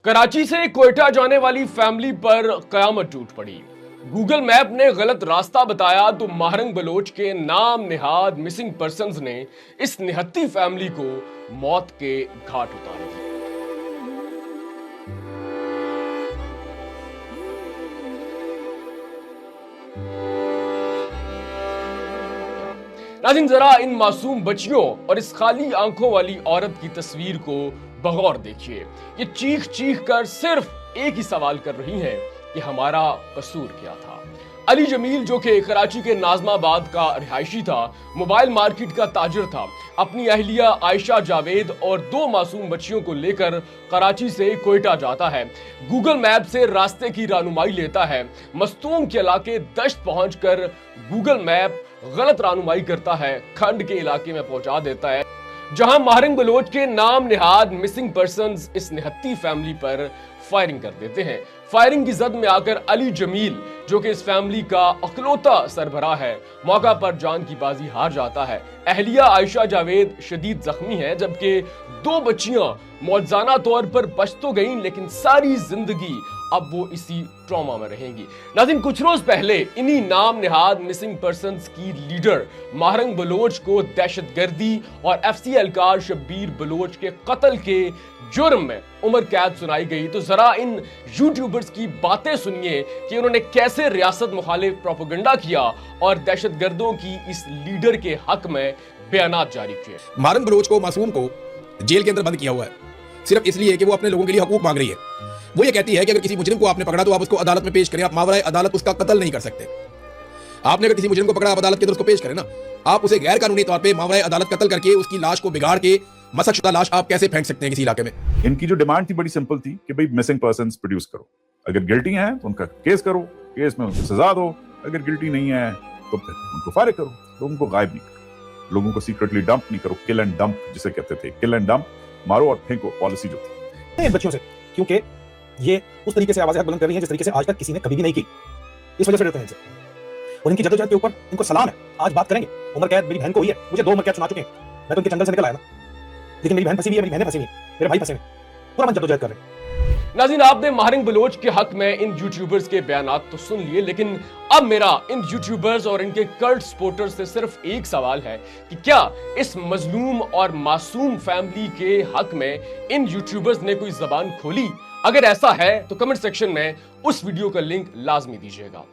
कराची से कोयटा जाने वाली फैमिली पर कयामत टूट पड़ी। गूगल मैप ने गलत रास्ता बताया तो महरंग बलोच के नाम निहाद मिसिंग पर्संस ने इस निहत्ती फैमिली को मौत के घाट उतार दिया। नाज़रीन, जरा इन मासूम बच्चियों और इस खाली आंखों वाली औरत की तस्वीर को बगौर देखिए। ये चीख चीख कर सिर्फ एक ही सवाल कर रही हैं कि हमारा कसूर क्या था। अली जमील, जो कि कराची के नाजमाबाद का रिहायशी था, मोबाइल मार्केट का ताजिर था, अपनी अहलिया आयशा जावेद और दो मासूम बच्चियों को लेकर कराची से कोयटा जाता है। गूगल मैप से रास्ते की रानुमाई लेता है। मस्तूम के इलाके दश्त पहुंचकर गूगल मैप गलत रानुमाई करता है, खंड के इलाके में पहुंचा देता है जहां महरंग बलोच के नाम निहाद मिसिंग पर्संस इस निहत्ती फैमिली पर फायरिंग कर देते हैं। फायरिंग की जद में आकर अली जमील, जो कि इस फैमिली का अकलौता सरबराह है, मौका पर जान की बाजी हार जाता है। अहलिया आयशा जावेद शदीद जख्मी है, जबकि दो बच्चियां मौजाना तौर पर बच तो गईं, लेकिन सारी जिंदगी अब वो इसी ट्रॉमा में रहेंगी। नाज़रीन, कुछ रोज पहले इन्हीं नाम निहाद मिसिंग पर्संस की लीडर महरंग बलोच को दहशतगर्दी और एफसी एहलकार शब्बीर बलोच के कत्ल के जुर्म में उम्र कैद सुनाई गई। तो जरा इन यूट्यूबर्स की बातें सुनिए कि उन्होंने कैसे रियासत मुखालिफ प्रोपेगेंडा किया और दहशतगर्दों की इस लीडर के हक में बयानात जारी किए। महरंग बलोच को, मासूम को जेल के अंदर बंद किया हुआ है सिर्फ इसलिए कि वो अपने लोगों के लिए हकूक मांग रही है। वो ये कहती है कि अगर किसी मुजरिम को आपने पकड़ा तो आप उसको अदालत में पेश करें, आप मावराए अदालत उसका कत्ल नहीं कर सकते। आपने अगर किसी मुजरिम को पकड़ा, आप अदालत के अंदर उसको पेश करें ना, आप उसे गैर कानूनी तौर पे मावराए अदालत कत्ल करके उसकी लाश को बिगाड़ के मसक शुदा लाश आप कैसे फेंक सकते हैं किसी इलाके में। इनकी जो डिमांड थी बड़ी सिंपल थी कि भाई मिसिंग पर्संस प्रोड्यूस करो, अगर गिल्टी हैं तो उनका केस करो, केस में उनको सजा दो, अगर गिल्टी नहीं है तो फिर उनको फारिग करो, लोगों को गायब नहीं करो, लोगों को सीक्रेटली डंप नहीं करो, किल एंड डंप जिसे कहते थे, किल एंड डंप, मारो और फेंको पॉलिसी जो थी बच्चियों से, क्योंकि ये उस तरीके से आवाज़ें बुलंद कर रही हैं जिस तरीके से आज तक किसी ने कभी भी नहीं की। इस वजह से डरते हैं इनसे और इनकी जद्दोजहद के ऊपर इनको सलाम है। आज बात करेंगे। उम्र कैद मेरी बहन को हुई है, मुझे 2 उम्र कैद सुना चुके हैं, मैं तो उनके जंगल से निकल आया ना, लेकिन मेरी बहन फंसी हुई है, मेरी बहनें फंसी हुई हैं, मेरे भाई फंसे हुए, पूरा मन जद्दोजहद कर रहे हैं। नाज़रीन, आपने महरंग बलोच के हक में इन यूट्यूबर्स के बयानात तो सुन लिए, लेकिन अब मेरा इन यूट्यूबर्स और इनके कल्ट सपोर्टर्स से सिर्फ एक सवाल है कि क्या इस मजलूम और मासूम फैमिली के हक में इन यूट्यूबर्स ने कोई जबान खोली? अगर ऐसा है तो कमेंट सेक्शन में उस वीडियो का लिंक लाजमी दीजिएगा।